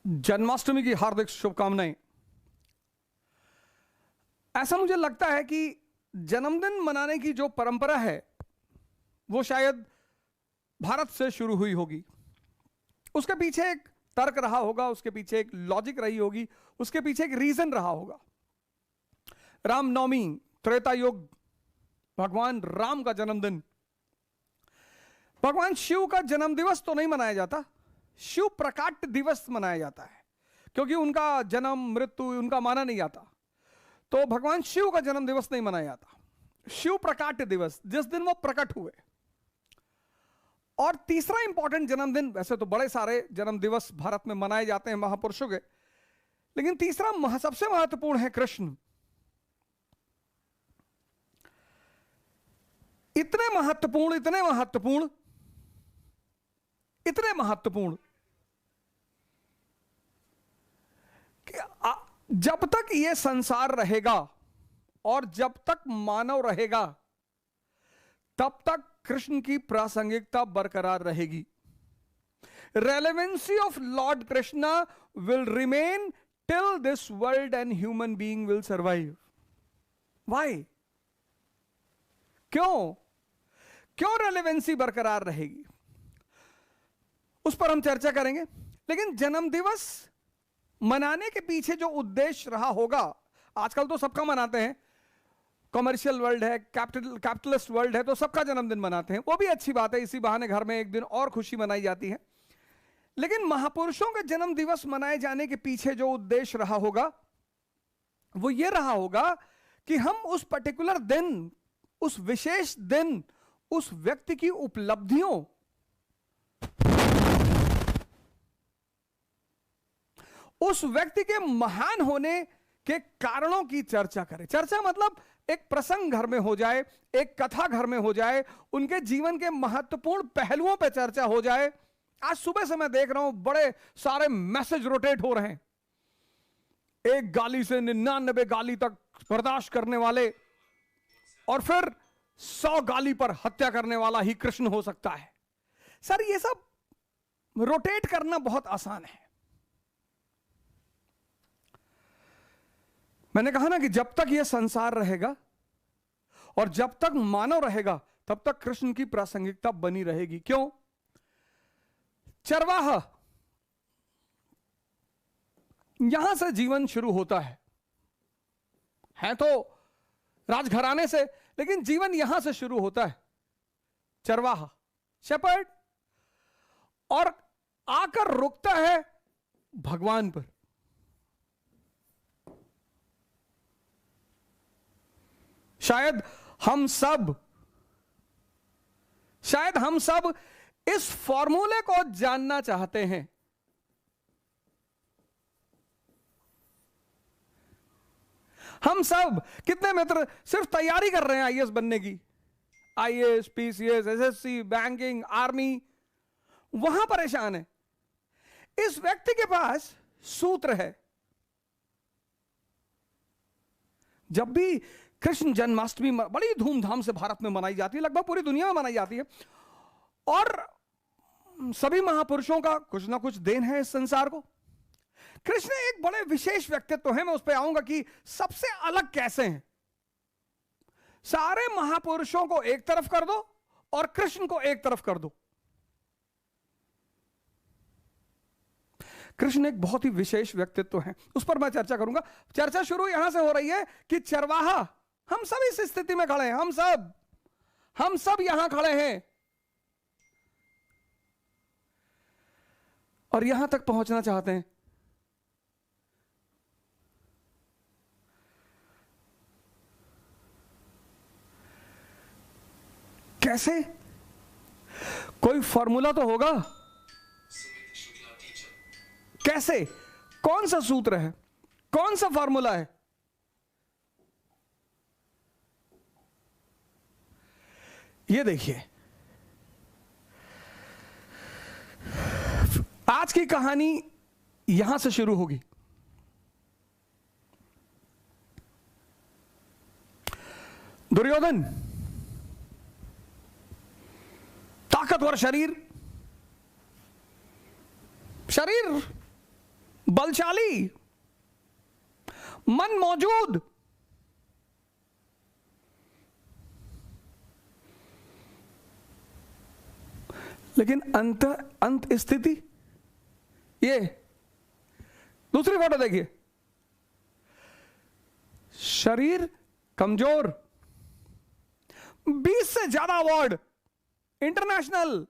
जन्माष्टमी की हार्दिक शुभकामनाएं। ऐसा मुझे लगता है कि जन्मदिन मनाने की जो परंपरा है वो शायद भारत से शुरू हुई होगी। उसके पीछे एक तर्क रहा होगा, उसके पीछे एक लॉजिक रही होगी, उसके पीछे एक रीजन रहा होगा। रामनवमी, त्रेता युग, भगवान राम का जन्मदिन। भगवान शिव का जन्म दिवस तो नहीं मनाया जाता, शिव प्रकाट दिवस मनाया जाता है, क्योंकि उनका जन्म मृत्यु उनका माना नहीं जाता। तो भगवान शिव का जन्म दिवस नहीं मनाया जाता, शिव प्रकाट दिवस, जिस दिन वो प्रकट हुए। और तीसरा इंपॉर्टेंट जन्मदिन, वैसे तो बड़े सारे जन्म दिवस भारत में मनाए जाते हैं महापुरुषों के, लेकिन तीसरा सबसे महत्वपूर्ण है कृष्ण। इतने महत्वपूर्ण, इतने महत्वपूर्ण, इतने महत्वपूर्ण कि जब तक यह संसार रहेगा और जब तक मानव रहेगा तब तक कृष्ण की प्रासंगिकता बरकरार रहेगी। Relevancy of Lord Krishna will remain till this world and human being will survive. Why? क्यों क्यों रेलेवेंसी बरकरार रहेगी, उस पर हम चर्चा करेंगे। लेकिन जन्म दिवस मनाने के पीछे जो उद्देश्य रहा होगा, आजकल तो सबका मनाते हैं, कमर्शियल वर्ल्ड है, कैपिटलिस्ट वर्ल्ड है, तो सबका जन्मदिन मनाते हैं, वो भी अच्छी बात है, इसी बहाने घर में एक दिन और खुशी मनाई जाती है। लेकिन महापुरुषों के जन्म दिवस मनाए जाने के पीछे जो उद्देश्य रहा होगा वो ये रहा होगा कि हम उस पर्टिकुलर दिन, उस विशेष दिन, उस व्यक्ति की उपलब्धियों, उस व्यक्ति के महान होने के कारणों की चर्चा करें। चर्चा मतलब एक प्रसंग घर में हो जाए, एक कथा घर में हो जाए, उनके जीवन के महत्वपूर्ण पहलुओं पर चर्चा हो जाए। आज सुबह से मैं देख रहा हूं बड़े सारे मैसेज रोटेट हो रहे हैं, एक गाली से 99 गाली तक बर्दाश्त करने वाले, और फिर 100 गाली पर हत्या करने वाला ही कृष्ण हो सकता है। सर, ये सब रोटेट करना बहुत आसान है। मैंने कहा ना कि जब तक यह संसार रहेगा और जब तक मानव रहेगा तब तक कृष्ण की प्रासंगिकता बनी रहेगी। क्यों? चरवाहा, यहां से जीवन शुरू होता है तो राजघराने से, लेकिन जीवन यहां से शुरू होता है। चरवाहा, शेपर्ड, और आकर रुकता है भगवान पर। शायद हम सब इस फॉर्मूले को जानना चाहते हैं। हम सब, कितने मित्र सिर्फ तैयारी कर रहे हैं आईएएस बनने की, IAS, PCS, SSC, banking, army, वहां परेशान है। इस व्यक्ति के पास सूत्र है। जब भी कृष्ण जन्माष्टमी बड़ी धूमधाम से भारत में मनाई जाती है, लगभग पूरी दुनिया में मनाई जाती है, और सभी महापुरुषों का कुछ ना कुछ देन है इस संसार को। कृष्ण एक बड़े विशेष व्यक्तित्व है, मैं उस पर आऊंगा कि सबसे अलग कैसे हैं। सारे महापुरुषों को एक तरफ कर दो और कृष्ण को एक तरफ कर दो। कृष्ण एक बहुत ही विशेष व्यक्तित्व है, उस पर मैं चर्चा करूंगा। चर्चा शुरू यहां से हो रही है कि चरवाहा, हम सब इस स्थिति में खड़े हैं, हम सब यहां खड़े हैं और यहां तक पहुंचना चाहते हैं। कैसे? कोई फॉर्मूला तो होगा। कैसे? कौन सा सूत्र है? कौन सा फॉर्मूला है? ये देखिए, आज की कहानी यहां से शुरू होगी। दुर्योधन, ताकतवर शरीर बलशाली, मन मौजूद, लेकिन अंत स्थिति। ये दूसरी फोटो देखिए, शरीर कमजोर, 20 से ज्यादा अवार्ड, इंटरनेशनल,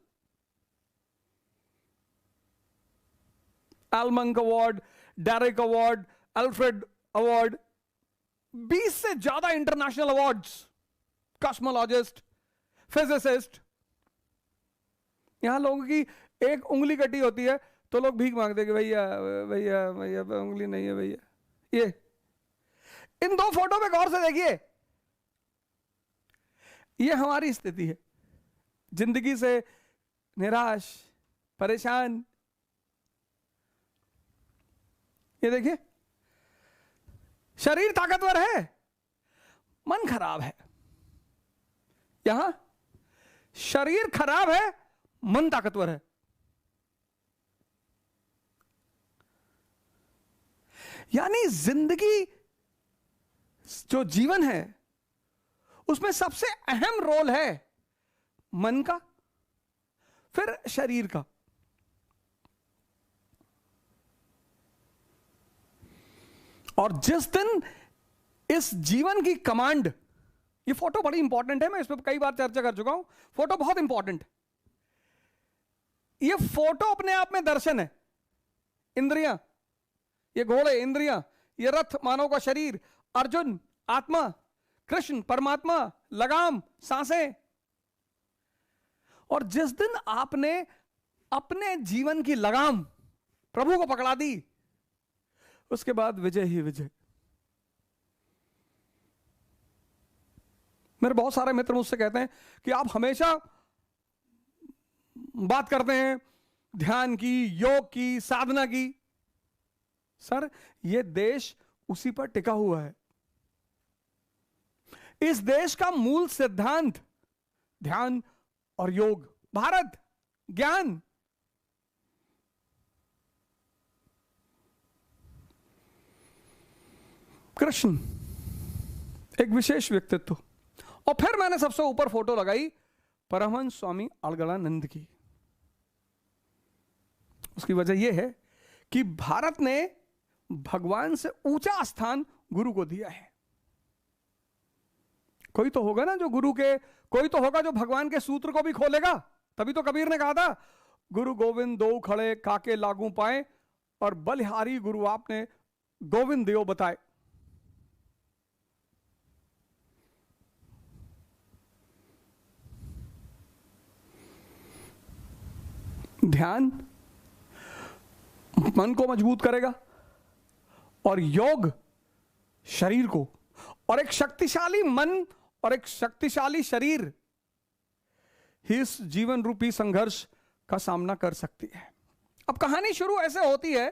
एल्मंग award, Derrick award, Alfred award, 20 से ज्यादा इंटरनेशनल अवार्ड्स, कॉस्मोलॉजिस्ट, फिजिसिस्ट। यहां लोगों की एक उंगली कटी होती है तो लोग भीख मांगते कि भैया भैया भैया उंगली नहीं है भैया। ये इन दो फोटो पे गौर से देखिए, ये हमारी स्थिति है, जिंदगी से निराश, परेशान। ये देखिए, शरीर ताकतवर है, मन खराब है। यहां शरीर खराब है, मन ताकतवर है। यानी जिंदगी जो जीवन है उसमें सबसे अहम रोल है मन का, फिर शरीर का। और जिस दिन इस जीवन की कमांड, ये फोटो बड़ी इंपॉर्टेंट है, मैं इस पर कई बार चर्चा कर चुका हूं, फोटो बहुत इंपॉर्टेंट है। ये फोटो अपने आप में दर्शन है। इंद्रियां, ये घोड़े इंद्रियां, ये रथ मानव का शरीर, अर्जुन आत्मा, कृष्ण परमात्मा, लगाम सांसें। और जिस दिन आपने अपने जीवन की लगाम प्रभु को पकड़ा दी, उसके बाद विजय ही विजय। मेरे बहुत सारे मित्र मुझसे कहते हैं कि आप हमेशा बात करते हैं ध्यान की, योग की, साधना की। सर, ये देश उसी पर टिका हुआ है। इस देश का मूल सिद्धांत ध्यान और योग, भारत ज्ञान। कृष्ण एक विशेष व्यक्तित्व। और फिर मैंने सबसे ऊपर फोटो लगाई परमहंस स्वामी अलगड़ानंद की। उसकी वजह यह है कि भारत ने भगवान से ऊंचा स्थान गुरु को दिया है। कोई तो होगा ना जो गुरु के, कोई तो होगा जो भगवान के सूत्र को भी खोलेगा। तभी तो कबीर ने कहा था, गुरु गोविंद दो खड़े काके लागू पाए, और बलिहारी गुरु आपने गोविंद देव बताए। ध्यान मन को मजबूत करेगा, और योग शरीर को, और एक शक्तिशाली मन और एक शक्तिशाली शरीर ही इस जीवन रूपी संघर्ष का सामना कर सकती है। अब कहानी शुरू ऐसे होती है